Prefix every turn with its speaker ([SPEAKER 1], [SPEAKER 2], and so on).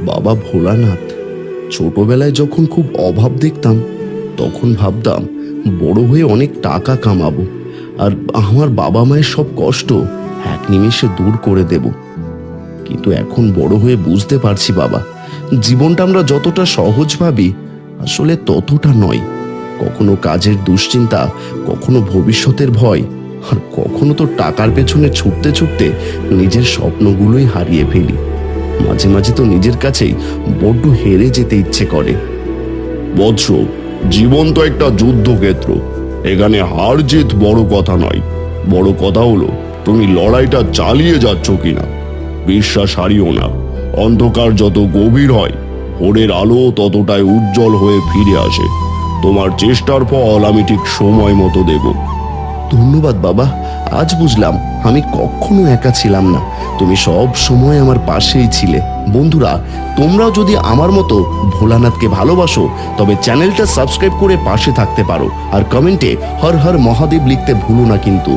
[SPEAKER 1] বাবা ভোলানাথ, ছোটবেলায় যখন খুব অভাব দেখতাম তখন ভাবতাম বড় হয়ে অনেক টাকা কামাবো আর আমার বাবা মায়ের সব কষ্ট এক নিমেষে দূর করে দেব। কিন্তু এখন বড় হয়ে বুঝতে পারছি বাবা, জীবনটা আমরা যতটা সহজ ভাবি আসলে ততটা নয়। কখনো কাজের দুশ্চিন্তা, কখনো ভবিষ্যতের ভয়, আর কখনো তো টাকার পেছনে ছুটতে ছুটতে নিজের স্বপ্নগুলোই হারিয়ে ফেলি। মাঝে মাঝে তো নিজের কাছেই বড্ড হেরে যেতে ইচ্ছে করে।
[SPEAKER 2] বৎস, জীবন তো একটা যুদ্ধক্ষেত্র। এখানে হার জিত বড় কথা নয়, বড় কথা হলো তুমি লড়াইটা চালিয়ে যাচ্ছ কিনা। বিশ্বাস হারিও না। অন্ধকার যত গভীর হয়, ভোরের আলো ততটাই উজ্জ্বল হয়ে ফিরে আসে। তোমার চেষ্টার ফল আমি ঠিক সময় মতো দেব।
[SPEAKER 1] ধন্যবাদ বাবা, আজ বুঝলাম আমি কখনো একা ছিলাম না, তুমি সব সময় আমার পাশেই ছিলে। বন্ধুরা, তোমরাও যদি আমার মতো ভোলানাথকে ভালোবাসো তবে চ্যানেলটা সাবস্ক্রাইব করে পাশে থাকতে পারো, আর কমেন্টে হর হর মহাদেব লিখতে ভুলো না কিন্তু।